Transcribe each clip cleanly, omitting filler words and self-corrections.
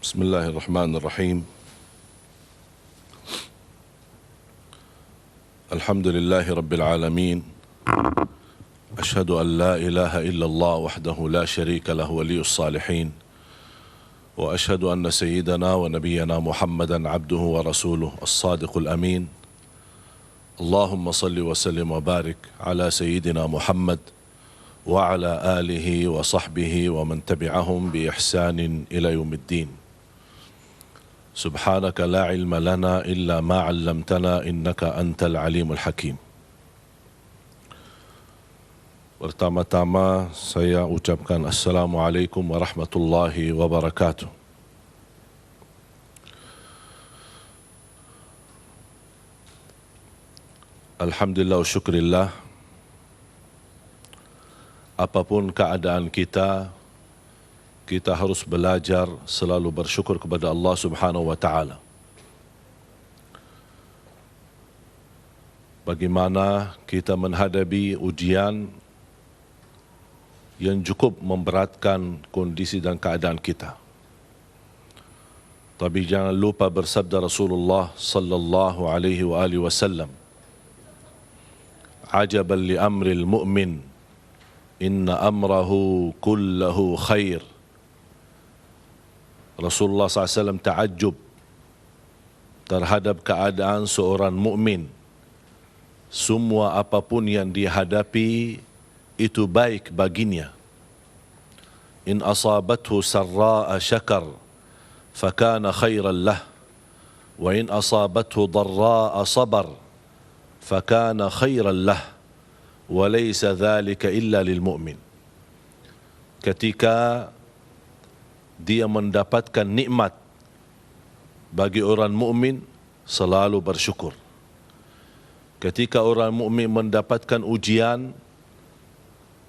بسم الله الرحمن الرحيم. الحمد لله رب العالمين. أشهد أن لا إله إلا الله وحده لا شريك له ولي الصالحين، وأشهد أن سيدنا ونبينا محمدا عبده ورسوله الصادق الأمين. اللهم صل وسلم وبارك على سيدنا محمد وعلى آله وصحبه ومن تبعهم بإحسان إلى يوم الدين. سبحانك لا علم لنا إلا ما علمتنا إنك أنت العليم الحكيم. Pertama-tama saya ucapkan Assalamualaikum warahmatullahi wabarakatuh. Alhamdulillah wa syukrillah, apapun keadaan kita harus belajar selalu bersyukur kepada Allah Subhanahu wa taala. Bagaimana kita menghadapi ujian yang cukup memberatkan kondisi dan keadaan kita. Tapi jangan lupa bersabda Rasulullah sallallahu alaihi wa alihi wasallam, "Ajaban li amril mu'min, inna amrahu kullahu khair." Rasulullah SAW ta'ajub terhadap keadaan seorang mukmin. Semua apapun yang dihadapi itu baik baginya. In asabathu sarra'a syakar fakana khairan lah, wa in asabathu dharra'a sabar fakana khairan lah, wa laysa dhalika illa lil mu'min. Ketika dia mendapatkan nikmat, bagi orang mukmin selalu bersyukur. Ketika orang mukmin mendapatkan ujian,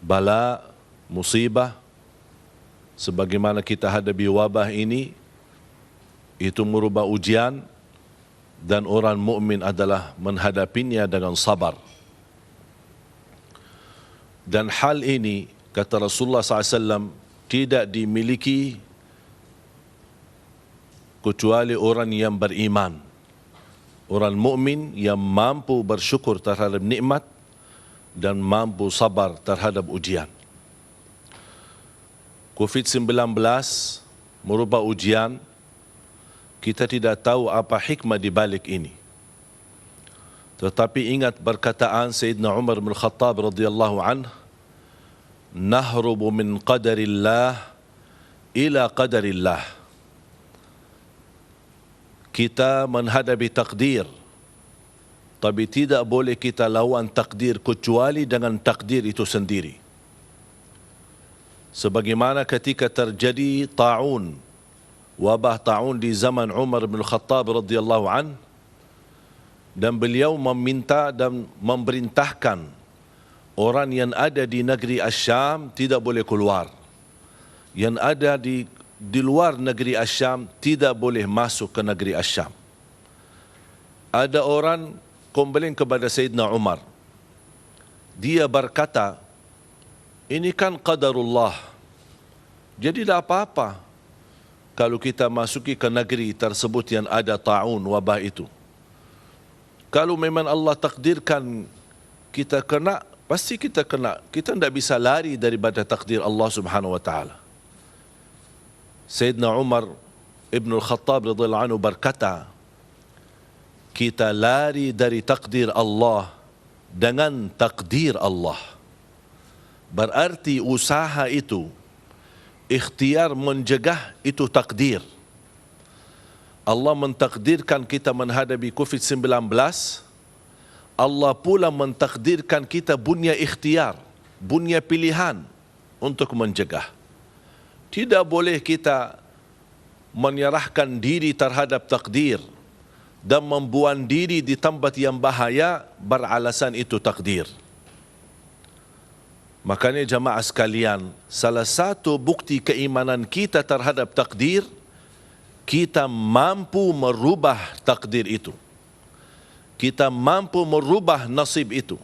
bala, musibah, sebagaimana kita hadapi wabah ini, itu merubah ujian, dan orang mukmin adalah menghadapinya dengan sabar. Dan hal ini, kata Rasulullah SAW, tidak dimiliki kecuali orang yang beriman, orang mukmin yang mampu bersyukur terhadap nikmat dan mampu sabar terhadap ujian. COVID-19 merubah ujian, kita tidak tahu apa hikmah di balik ini. Tetapi ingat perkataan Sayyidina Umar bin Khattab radhiyallahu anhu, "Nahrubu min qadarillah ila qadarillah." Kita menghadapi takdir, tapi tidak boleh kita lawan takdir kecuali dengan takdir itu sendiri. Sebagaimana ketika terjadi ta'un, wabah ta'un di zaman Umar bin Khattab radhiyallahu an, dan beliau meminta dan memerintahkan orang yang ada di negeri Asyam tidak boleh keluar. Yang ada di luar negeri Asyam tidak boleh masuk ke negeri Asyam. Ada orang komplain kepada Sayyidina Umar. Dia berkata, ini kan qadarullah, jadi tidak apa-apa kalau kita masuki ke negeri tersebut yang ada ta'un, wabah itu. Kalau memang Allah takdirkan kita kena, pasti kita kena. Kita tidak bisa lari daripada takdir Allah Subhanahu wa ta'ala. Sayyidina Umar ibn al-Khattab radhiyallahu anhu berkata, kita lari dari takdir Allah dengan takdir Allah. Berarti usaha itu, ikhtiar mencegah itu takdir. Allah mentakdirkan kita menghadapi COVID-19, Allah pula mentakdirkan kita punya ikhtiar, punya pilihan untuk mencegah. Tidak boleh kita menyerahkan diri terhadap takdir dan membuang diri di tempat yang bahaya beralasan itu takdir. Makanya jamaah sekalian, salah satu bukti keimanan kita terhadap takdir, kita mampu merubah takdir itu. Kita mampu merubah nasib itu.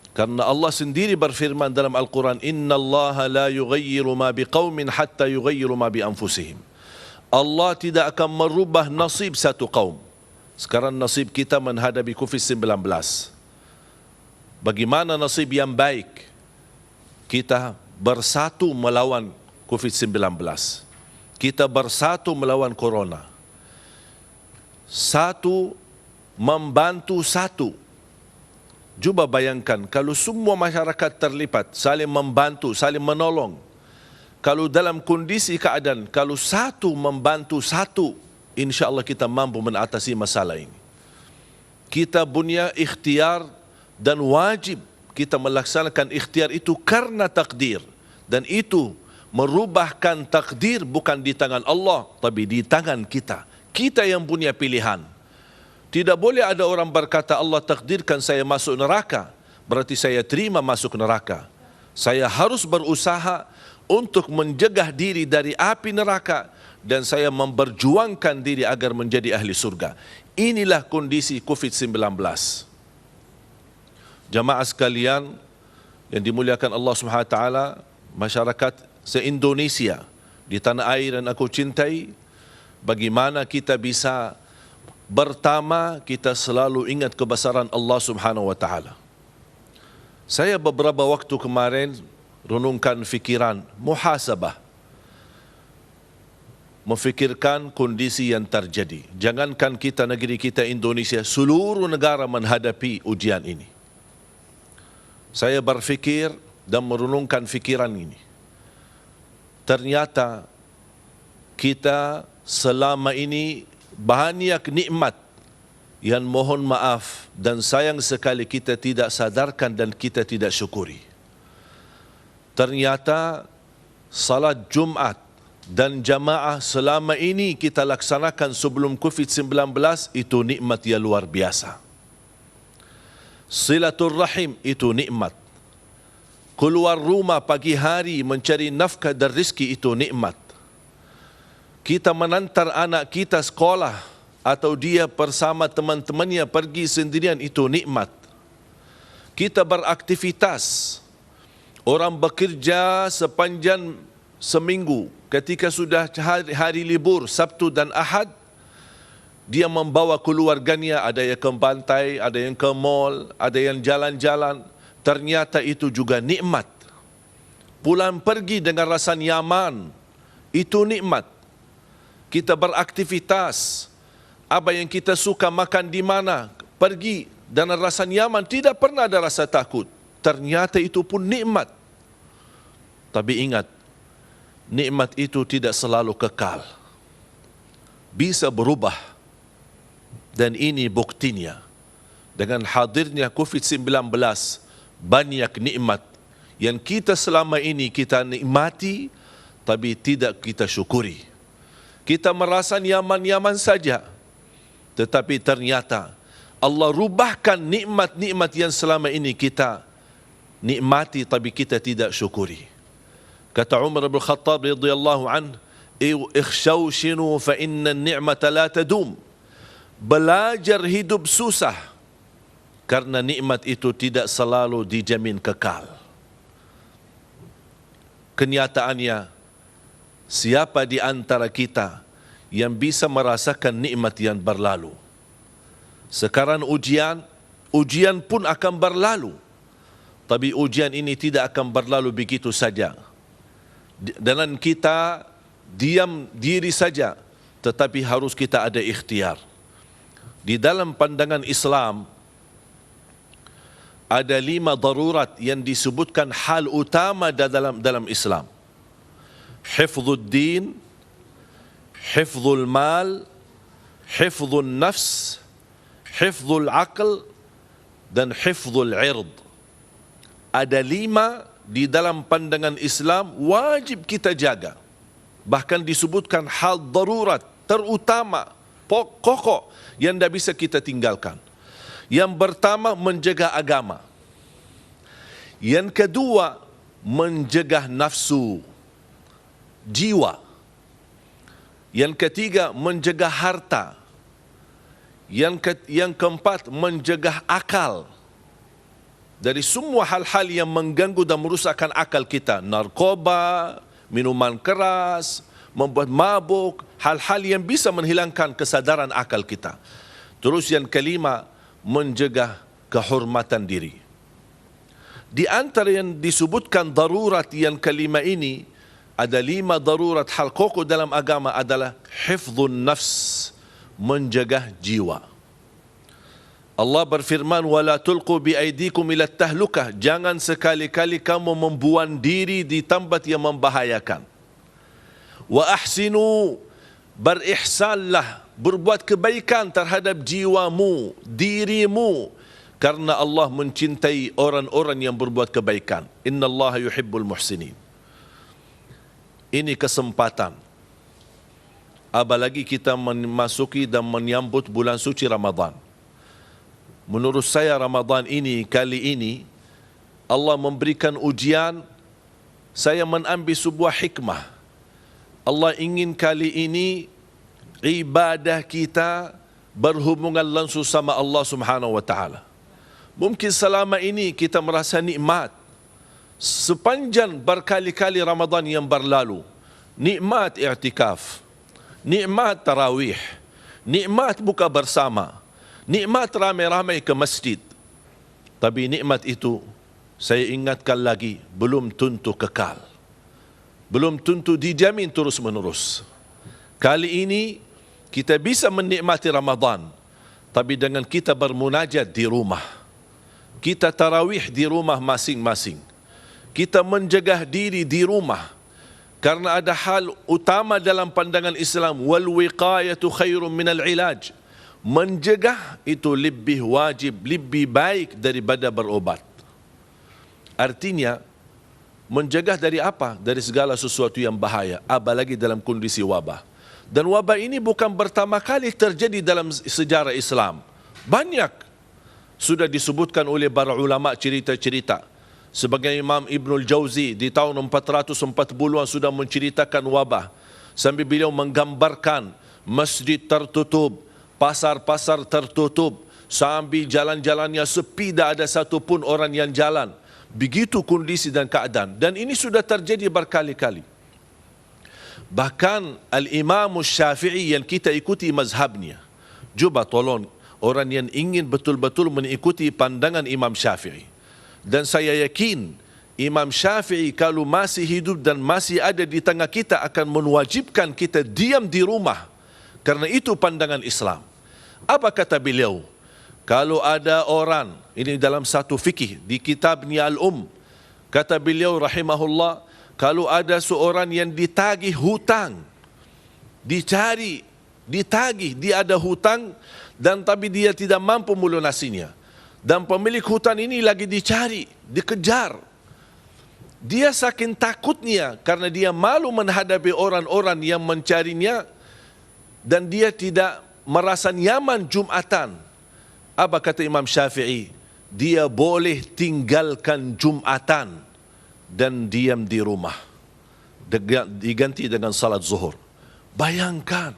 Karena Allah sendiri berfirman dalam Al-Quran, Inna Allah la yughayyiru ma biqawmin hatta yughayyiru ma bi anfusihim. Allah tidak akan merubah nasib satu kaum. Sekarang nasib kita menghadapi COVID-19. Bagaimana nasib yang baik? Kita bersatu melawan COVID-19. Kita bersatu melawan corona. Satu membantu satu. Cuba bayangkan kalau semua masyarakat terlibat, saling membantu, saling menolong. Kalau dalam kondisi keadaan, kalau satu membantu satu, insya-Allah kita mampu mengatasi masalah ini. Kita punya ikhtiar dan wajib kita melaksanakan ikhtiar itu karena takdir. Dan itu merubahkan takdir bukan di tangan Allah, tapi di tangan kita. Kita yang punya pilihan. Tidak boleh ada orang berkata Allah takdirkan saya masuk neraka, berarti saya terima masuk neraka. Saya harus berusaha untuk mencegah diri dari api neraka dan saya memperjuangkan diri agar menjadi ahli surga. Inilah kondisi COVID-19. Jamaah sekalian yang dimuliakan Allah Subhanahu wa taala, masyarakat se-Indonesia di tanah air yang aku cintai, bagaimana kita bisa pertama kita selalu ingat kebesaran Allah Subhanahu wa taala. Saya beberapa waktu kemarin renungkan fikiran, muhasabah. Memfikirkan kondisi yang terjadi. Jangankan kita, negeri kita Indonesia, seluruh negara menghadapi ujian ini. Saya berfikir dan merenungkan fikiran ini. Ternyata kita selama ini banyak nikmat yang mohon maaf dan sayang sekali kita tidak sadarkan dan kita tidak syukuri. Ternyata salat Jumat dan jamaah selama ini kita laksanakan sebelum COVID-19 itu nikmat yang luar biasa. Silaturrahim itu nikmat. Keluar rumah pagi hari mencari nafkah dan rezeki itu nikmat. Kita menantar anak kita sekolah atau dia bersama teman-temannya pergi sendirian itu nikmat. Kita beraktivitas. Orang bekerja sepanjang seminggu. Ketika sudah hari libur Sabtu dan Ahad, dia membawa keluarganya, ada yang ke pantai, ada yang ke mall, ada yang jalan-jalan. Ternyata itu juga nikmat. Pulang pergi dengan rasa nyaman, itu nikmat. Kita beraktivitas, apa yang kita suka makan di mana, pergi dengan rasa nyaman, tidak pernah ada rasa takut. Ternyata itu pun nikmat. Tapi ingat, nikmat itu tidak selalu kekal. Bisa berubah. Dan ini buktinya. Dengan hadirnya COVID-19, banyak nikmat yang kita selama ini kita nikmati, tapi tidak kita syukuri. Kita merasa nyaman-nyaman saja. Tetapi ternyata Allah rubahkan nikmat-nikmat yang selama ini kita nikmati, tapi kita tidak syukuri. Kata Umar bin Khattab radhiyallahu anhu, "Ikhshawshinu fa inna an-ni'mata la tadum." Belajar hidup susah karena nikmat itu tidak selalu dijamin kekal. Kenyataannya, siapa di antara kita yang bisa merasakan nikmat yang berlalu? Sekarang ujian pun akan berlalu. Tapi ujian ini tidak akan berlalu begitu saja. Dan kita diam diri saja, tetapi harus kita ada ikhtiar. Di dalam pandangan Islam, ada 5 darurat yang disebutkan hal utama dalam Islam. Hifdzul din, hifdzul mal, hifdzul nafs, hifdzul aql, dan hifdzul ird. Ada 5 di dalam pandangan Islam wajib kita jaga. Bahkan disebutkan hal darurat, terutama, pokok yang tidak bisa kita tinggalkan. Yang pertama, menjaga agama. Yang kedua, menjaga nafsu, jiwa. Yang ketiga, menjaga harta. Yang keempat, menjaga akal. Dari semua hal-hal yang mengganggu dan merusakkan akal kita. Narkoba, minuman keras, membuat mabuk, hal-hal yang bisa menghilangkan kesadaran akal kita. Terus yang kelima, menjaga kehormatan diri. Di antara yang disebutkan darurat yang kelima ini, ada 5 darurat hal pokok dalam agama adalah hifdzun nafs, menjaga jiwa. Allah berfirman, wala tulqu biaidikum ila tahlukah, jangan sekali-kali kamu membuang diri di tempat yang membahayakan. Wa ahsinu, berihsanlah, berbuat kebaikan terhadap jiwamu, dirimu, karena Allah mencintai orang-orang yang berbuat kebaikan. Innallaha yuhibbul muhsinin. Ini kesempatan, apalagi kita memasuki dan menyambut bulan suci Ramadan. Menurut saya Ramadan ini, kali ini Allah memberikan ujian. Saya mengambil sebuah hikmah. Allah ingin kali ini ibadah kita berhubungan langsung sama Allah Subhanahu wa taala. Mungkin selama ini kita merasa nikmat sepanjang berkali-kali Ramadan yang berlalu. Nikmat i'tikaf, nikmat tarawih, nikmat buka bersama, nikmat ramai-ramai ke masjid. Tapi nikmat itu, saya ingatkan lagi, belum tentu kekal. Belum tentu dijamin terus-menerus. Kali ini kita bisa menikmati Ramadan, tapi dengan kita bermunajat di rumah. Kita tarawih di rumah masing-masing. Kita menjaga diri di rumah. Karena ada hal utama dalam pandangan Islam, wal wiqayatu khairum minal ilaj. Menjaga itu lebih wajib, lebih baik daripada berobat. Artinya, menjaga dari apa? Dari segala sesuatu yang bahaya, apalagi dalam kondisi wabah. Dan wabah ini bukan pertama kali terjadi dalam sejarah Islam. Banyak sudah disebutkan oleh para ulama cerita-cerita. Sebagai Imam Ibnul Jauzi di tahun 440-an sudah menceritakan wabah. Sambil beliau menggambarkan masjid tertutup, pasar-pasar tertutup, sambil jalan-jalannya sepi, tidak ada satu pun orang yang jalan. Begitu kondisi dan keadaan. Dan ini sudah terjadi berkali-kali. Bahkan Al-Imam Syafi'i yang kita ikuti mazhabnya. Cuba tolong orang yang ingin betul-betul mengikuti pandangan Imam Syafi'i. Dan saya yakin Imam Syafi'i kalau masih hidup dan masih ada di tengah kita akan mewajibkan kita diam di rumah. Karena itu pandangan Islam. Apa kata beliau? Kalau ada orang, ini dalam satu fikih di kitabnya Al-Um, kata beliau rahimahullah, kalau ada seorang yang ditagih hutang, dicari, ditagih, dia ada hutang dan tapi dia tidak mampu melunasinya, dan pemilik hutang ini lagi dicari, dikejar, dia saking takutnya karena dia malu menghadapi orang-orang yang mencarinya dan dia tidak merasa nyaman Jumatan. Apa kata Imam Syafi'i? Dia boleh tinggalkan Jumatan dan diam di rumah, diganti dengan salat zuhur. Bayangkan,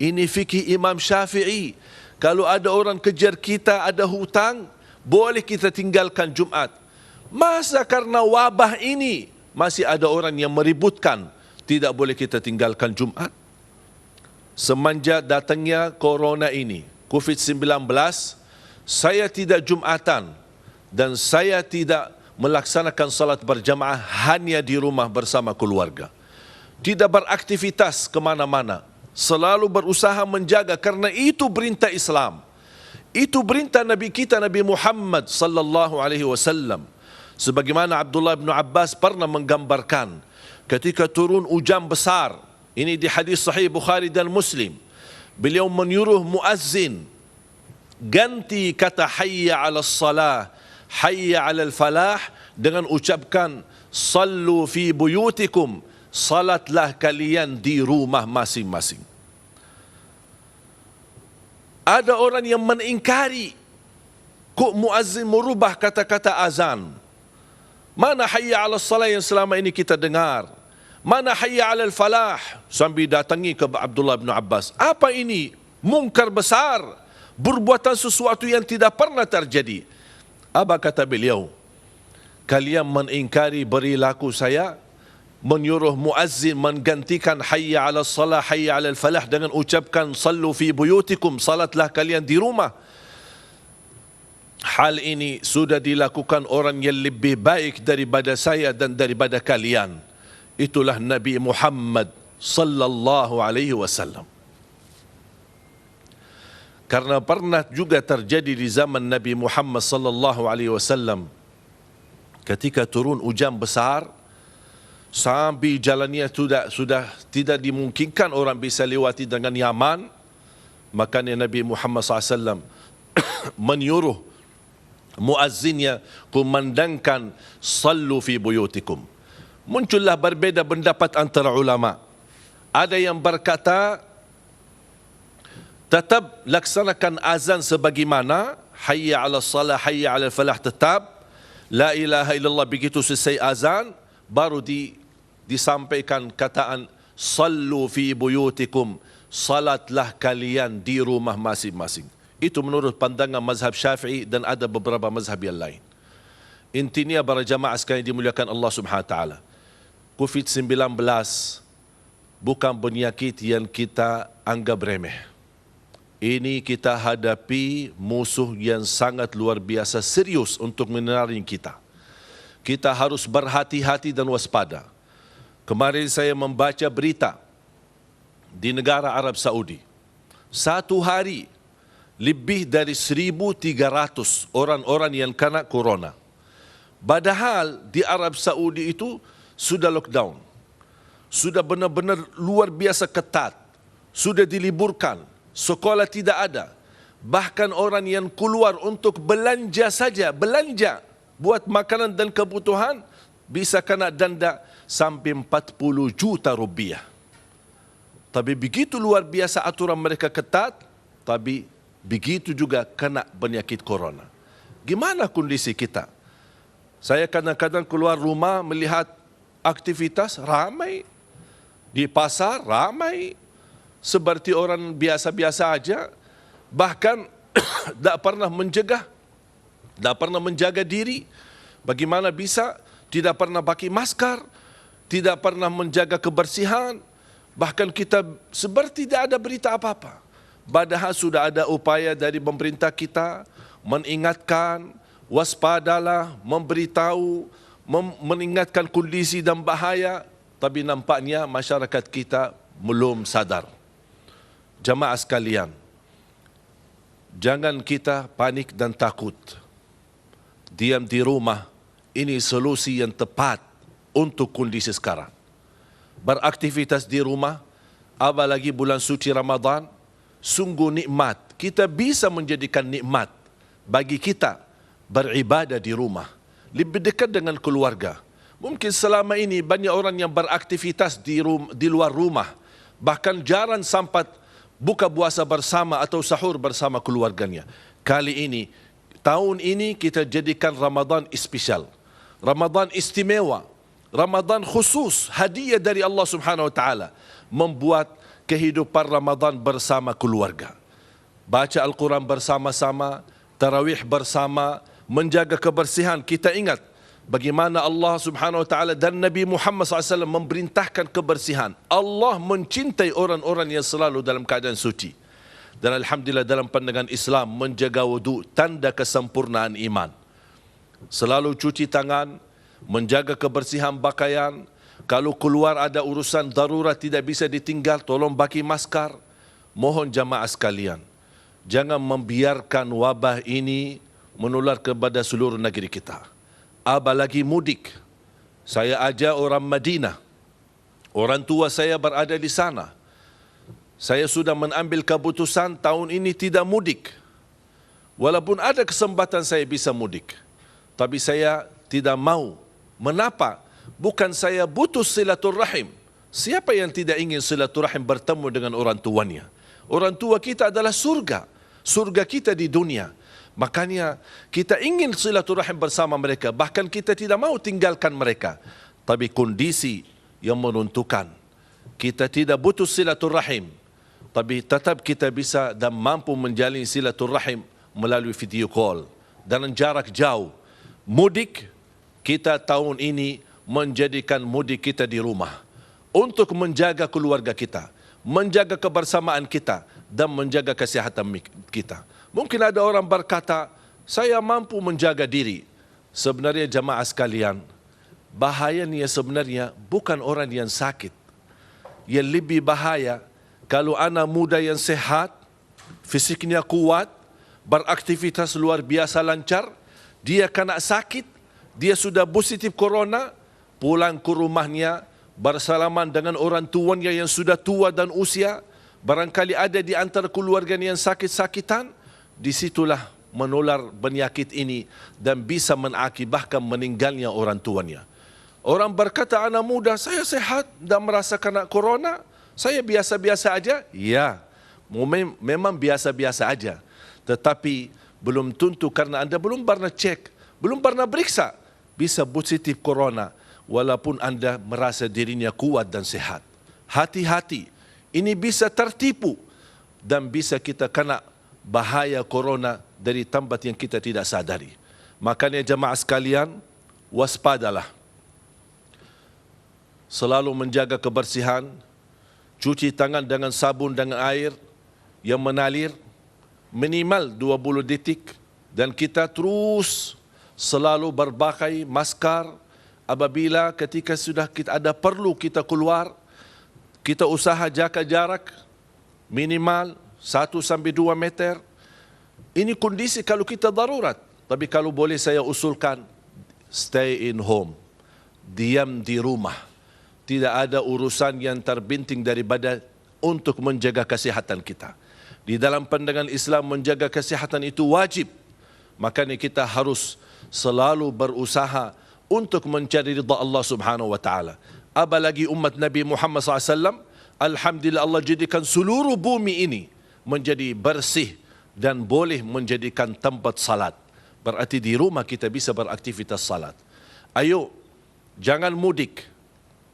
ini fikih Imam Syafi'i. Kalau ada orang kejar kita, ada hutang, boleh kita tinggalkan Jumat. Masa karena wabah ini masih ada orang yang meributkan, tidak boleh kita tinggalkan Jumat? Semenjak datangnya corona ini, COVID-19, saya tidak Jumatan dan saya tidak melaksanakan salat berjamaah, hanya di rumah bersama keluarga. Tidak beraktivitas kemana-mana. Selalu berusaha menjaga, karena itu perintah Islam. Itu perintah Nabi kita, Nabi Muhammad sallallahu alaihi wasallam. Sebagaimana Abdullah bin Abbas pernah menggambarkan ketika turun hujan besar. Ini di hadis sahih Bukhari dan Muslim. Beliau menyuruh muazzin ganti kata hayya 'alas salah, hayya 'alal falah dengan ucapkan sallu fi buyutikum, salatlah kalian di rumah masing-masing. Ada orang yang mengingkari kok muazzin merubah kata-kata azan. Mana hayya 'alas salah yang selama ini kita dengar? Mana hayya 'alal falah? Sambil datangi ke Abdullah bin Abbas. Apa ini? Mungkar besar, perbuatan sesuatu yang tidak pernah terjadi. Apa kata beliau? Kalian mengingkari perilaku saya, menyuruh muazzin menggantikan hayya 'ala salah, hayya 'ala falah dengan ucapkan sallu fi buyutikum, salatlah kalian di rumah. Hal ini sudah dilakukan orang yang lebih baik daripada saya dan daripada kalian. Itulah Nabi Muhammad sallallahu alaihi wasallam. Karena pernah juga terjadi di zaman Nabi Muhammad sallallahu alaihi wasallam ketika turun hujan besar sampai jalannya sudah tidak dimungkinkan orang bisa lewati dengan nyaman, makanya Nabi Muhammad SAW menyuruh muazzinnya kumandangkan sallu fi buyutikum. Muncullah berbeza pendapat antara ulama. Ada yang berkata tetap laksanakan azan sebagaimana hayya 'ala salah, hayya 'ala falah, tetap la ilaha illallah, begitu selesai azan baru disampaikan kataan sallu fi buyutikum, salatlah kalian di rumah masing-masing. Itu menurut pandangan mazhab Syafi'i dan ada beberapa mazhab yang lain. Intinya para jamaah sekalian dimuliakan Allah Subhanahu wa taala, COVID-19 bukan penyakit yang kita anggap remeh. Ini kita hadapi musuh yang sangat luar biasa serius untuk menaring kita. Kita harus berhati-hati dan waspada. Kemarin saya membaca berita di negara Arab Saudi. Satu hari lebih dari 1.300 orang-orang yang kena corona. Padahal di Arab Saudi itu sudah lockdown. Sudah benar-benar luar biasa ketat. Sudah diliburkan. Sekolah tidak ada. Bahkan orang yang keluar untuk belanja saja, belanja buat makanan dan kebutuhan, bisa kena denda sampai 40 juta rupiah. Tapi begitu luar biasa aturan mereka ketat, tapi begitu juga kena penyakit corona. Gimana kondisi kita? Saya kadang-kadang keluar rumah melihat aktivitas ramai. Di pasar ramai. Seperti orang biasa-biasa aja. Bahkan tak pernah mencegah, tak pernah menjaga diri. Bagaimana bisa tidak pernah pakai masker, tidak pernah menjaga kebersihan. Bahkan kita seperti tidak ada berita apa-apa. Padahal sudah ada upaya dari pemerintah kita mengingatkan, waspadalah, memberitahu, mengingatkan kondisi dan bahaya. Tapi nampaknya masyarakat kita belum sadar. Jamaah sekalian, jangan kita panik dan takut. Diam di rumah, ini solusi yang tepat untuk kondisi sekarang. Beraktivitas di rumah, apalagi bulan suci Ramadan, sungguh nikmat. Kita bisa menjadikan nikmat bagi kita beribadah di rumah, lebih dekat dengan keluarga. Mungkin selama ini banyak orang yang beraktivitas di luar rumah, bahkan jarang sempat buka puasa bersama atau sahur bersama keluarganya. Kali ini, tahun ini kita jadikan Ramadan spesial, Ramadan istimewa, Ramadan khusus, hadiah dari Allah Subhanahu wa taala, membuat kehidupan Ramadan bersama keluarga. Baca Al-Quran bersama-sama, tarawih bersama, menjaga kebersihan. Kita ingat bagaimana Allah Subhanahu wa taala dan Nabi Muhammad SAW memerintahkan kebersihan. Allah mencintai orang-orang yang selalu dalam keadaan suci. Dan alhamdulillah dalam pandangan Islam, menjaga wudu tanda kesempurnaan iman. Selalu cuci tangan, menjaga kebersihan pakaian. Kalau keluar ada urusan darurat tidak bisa ditinggal, tolong pakai masker. Mohon jamaah sekalian, jangan membiarkan wabah ini menular kepada seluruh negeri kita. Apalagi mudik. Saya ajak orang Madinah. Orang tua saya berada di sana. Saya sudah mengambil keputusan tahun ini tidak mudik. Walaupun ada kesempatan saya bisa mudik, tapi saya tidak mau. Mengapa? Bukan saya butuh silaturahim. Siapa yang tidak ingin silaturahim bertemu dengan orang tuanya? Orang tua kita adalah surga. Surga kita di dunia. Makanya kita ingin silaturahim bersama mereka. Bahkan kita tidak mau tinggalkan mereka. Tapi kondisi yang menentukan. Kita tidak butuh silaturahim. Tapi tetap kita bisa dan mampu menjalin silaturahim melalui video call. Dan jarak jauh. Mudik, kita tahun ini menjadikan mudik kita di rumah untuk menjaga keluarga kita, menjaga kebersamaan kita dan menjaga kesihatan kita. Mungkin ada orang berkata, saya mampu menjaga diri. Sebenarnya jamaah sekalian, bahayanya sebenarnya bukan orang yang sakit. Yang lebih bahaya kalau anak muda yang sehat, fisiknya kuat, beraktivitas luar biasa lancar, dia kena sakit, dia sudah positif corona, pulang ke rumahnya bersalaman dengan orang tuanya yang sudah tua dan usia, barangkali ada di antara keluarganya yang sakit-sakitan, disitulah menular penyakit ini dan bisa mengakibatkan meninggalnya orang tuanya. Orang berkata, anak muda, saya sehat dan merasa kena corona, saya biasa-biasa aja. Ya, memang biasa-biasa aja. Tetapi belum tentu karena Anda belum pernah cek, belum pernah periksa, bisa positif corona walaupun Anda merasa dirinya kuat dan sehat. Hati-hati, ini bisa tertipu dan bisa kita kena bahaya corona dari tempat yang kita tidak sadari. Makanya jemaah sekalian, waspadalah. Selalu menjaga kebersihan, cuci tangan dengan sabun dengan air yang mengalir minimal 20 detik dan kita terus selalu berpakai masker apabila ketika sudah kita ada perlu kita keluar, kita usaha jaga jarak minimal 1 sampai 2 meter. Ini kondisi kalau kita darurat. Tapi kalau boleh saya usulkan, stay in home. Diam di rumah. Tidak ada urusan yang terbinting daripada untuk menjaga kesihatan kita. Di dalam pandangan Islam menjaga kesihatan itu wajib. Makanya kita harus selalu berusaha untuk mencari ridha Allah Subhanahu wa taala. Apalagi umat Nabi Muhammad SAW, alhamdulillah Allah jadikan seluruh bumi ini menjadi bersih dan boleh menjadikan tempat salat. Berarti di rumah kita bisa beraktivitas salat. Ayo, jangan mudik.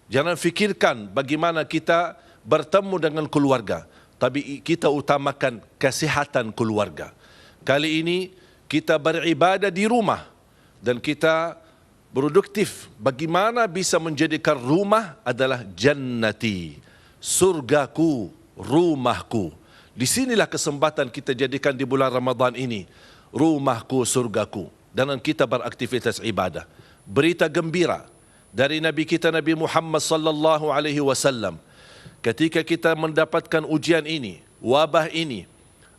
Jangan fikirkan bagaimana kita bertemu dengan keluarga, tapi kita utamakan kesihatan keluarga. Kali ini kita beribadah di rumah dan kita produktif. Bagaimana bisa menjadikan rumah adalah jannati, surgaku, rumahku. Di sinilah kesempatan kita jadikan di bulan Ramadan ini, rumahku, surgaku. Dan kita beraktivitas ibadah. Berita gembira dari Nabi kita Nabi Muhammad sallallahu alaihi wasallam. Ketika kita mendapatkan ujian ini, wabah ini,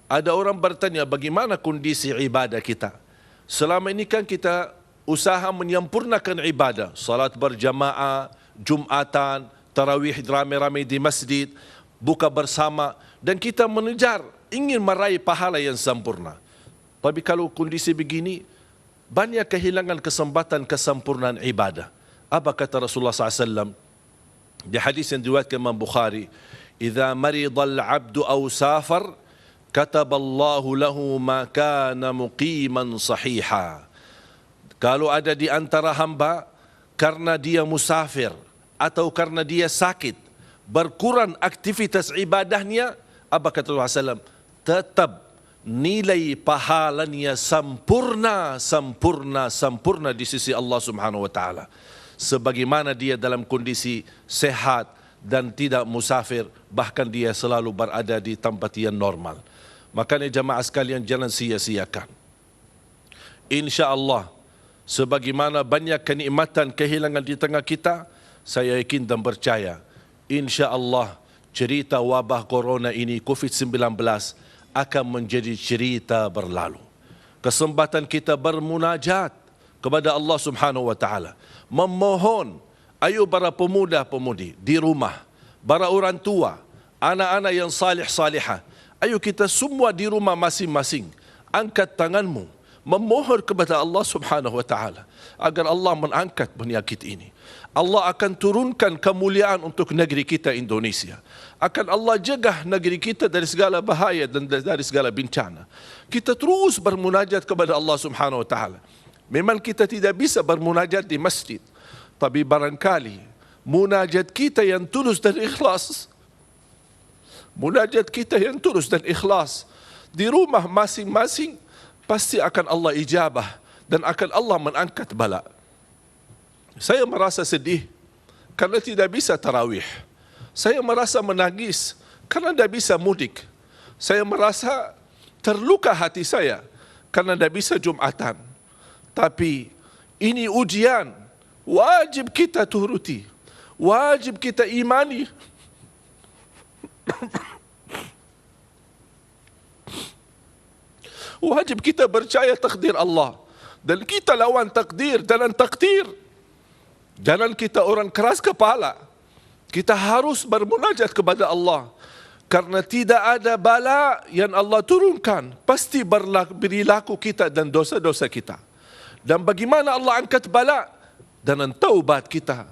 ada orang bertanya bagaimana kondisi ibadah kita. Selama ini kan kita usaha menyempurnakan ibadah, salat berjamaah, Jumatan, tarawih ramai-ramai di masjid, buka bersama, dan kita mengejar ingin meraih pahala yang sempurna. Tapi kalau kondisi begini, banyak kehilangan kesempatan kesempurnaan ibadah. Apa kata Rasulullah SAW di hadis yang diriwayatkan Imam Bukhari, "Idza marida al-'abdu aw safar, kataballahu lahu ma kana muqiman sahiha." Kalau ada di antara hamba karena dia musafir atau karena dia sakit, berkurang aktivitas ibadahnya, apa kata Rasulullah SAW? Tetap nilai pahalanya sempurna di sisi Allah Subhanahu wa taala. Sebagaimana dia dalam kondisi sehat dan tidak musafir, bahkan dia selalu berada di tempat yang normal. Makanya jamaah sekalian jangan sia-siakan. InsyaAllah, sebagaimana banyak kenikmatan kehilangan di tengah kita, saya yakin dan percaya, InsyaAllah cerita wabah corona ini, COVID-19, akan menjadi cerita berlalu. Kesempatan kita bermunajat kepada Allah Subhanahu wa taala, memohon, ayo para pemuda-pemudi di rumah, para orang tua, anak-anak yang salih-salihah, ayo kita semua di rumah masing-masing angkat tanganmu memohon kepada Allah Subhanahu wa taala agar Allah mengangkat penyakit ini. Allah akan turunkan kemuliaan untuk negeri kita Indonesia. Akan Allah jaga negeri kita dari segala bahaya dan dari segala bencana. Kita terus bermunajat kepada Allah Subhanahu wa taala. Memang kita tidak bisa bermunajat di masjid, tapi barangkali munajat kita yang tulus dan ikhlas, munajat kita yang tulus dan ikhlas di rumah masing-masing, pasti akan Allah ijabah dan akan Allah mengangkat bala. Saya merasa sedih karena tidak bisa tarawih. Saya merasa menangis karena tidak bisa mudik. Saya merasa terluka hati saya karena tidak bisa Jumatan. Tapi ini ujian, wajib kita turuti, wajib kita imani. Wajib kita percaya takdir Allah. Dan kita lawan takdir, jangan takdir. Jangan kita orang keras kepala. Kita harus bermunajat kepada Allah. Karena tidak ada bala yang Allah turunkan, pasti berlaku kita dan dosa-dosa kita. Dan bagaimana Allah angkat bala? Dengan taubat kita,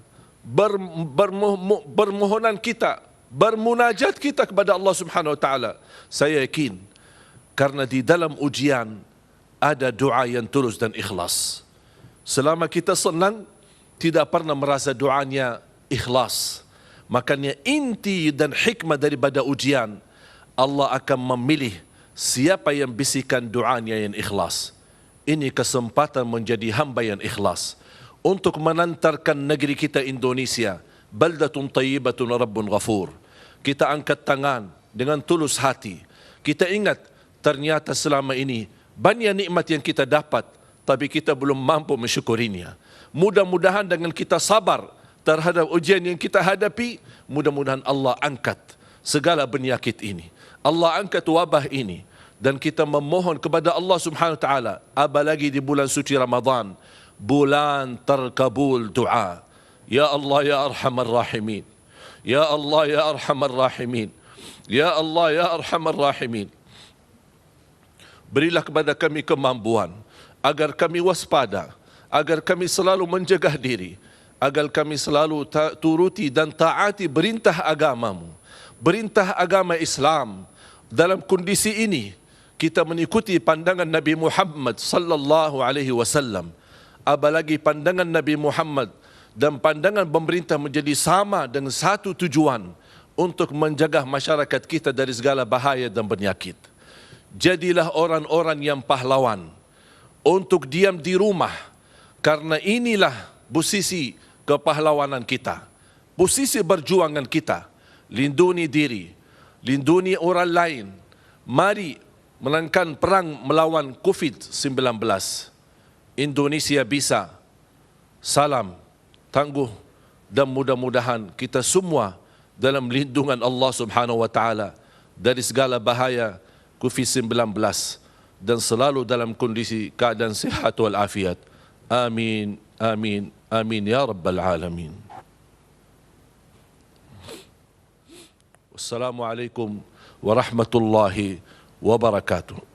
bermohonan kita, bermunajat kita kepada Allah Subhanahu Wa Taala. Saya yakin, karena di dalam ujian ada doa yang tulus dan ikhlas. Selama kita senang, tidak pernah merasa doanya ikhlas. Makanya inti dan hikmah daripada ujian, Allah akan memilih siapa yang bisikan doanya yang ikhlas. Ini kesempatan menjadi hamba yang ikhlas untuk menantarkan negeri kita Indonesia, baldatun tayyibatun rabbun ghafur. Kita angkat tangan dengan tulus hati. Kita ingat ternyata selama ini banyak nikmat yang kita dapat, tapi kita belum mampu mensyukurinya. Mudah-mudahan dengan kita sabar terhadap ujian yang kita hadapi, mudah-mudahan Allah angkat segala penyakit ini. Allah angkat wabah ini. Dan kita memohon kepada Allah Subhanahu Wa Taala, apalagi di bulan suci Ramadan, bulan terkabul doa. Ya Allah ya Arhamar Rahimin. Ya Allah ya Arhamar Rahimin. Ya Allah ya Arhamar Rahimin. Berilah kepada kami kemampuan agar kami waspada, agar kami selalu menjaga diri, agar kami selalu turuti dan taati perintah agamamu, perintah agama Islam. Dalam kondisi ini kita mengikuti pandangan Nabi Muhammad sallallahu alaihi wasallam. Apalagi pandangan Nabi Muhammad dan pandangan pemerintah menjadi sama dengan satu tujuan, untuk menjaga masyarakat kita dari segala bahaya dan penyakit. Jadilah orang-orang yang pahlawan untuk diam di rumah, karena inilah posisi kepahlawanan kita, posisi perjuangan kita. Lindungi diri, lindungi orang lain. Mari menangkan perang melawan COVID-19. Indonesia bisa. Salam tangguh, dan mudah-mudahan kita semua dalam lindungan Allah Subhanahu Wa Taala dari segala bahaya COVID-19 dan selalu dalam kondisi keadaan sihat wal afiat. Amin, amin, amin ya rabbal alamin. Wassalamualaikum warahmatullahi wabarakatuh.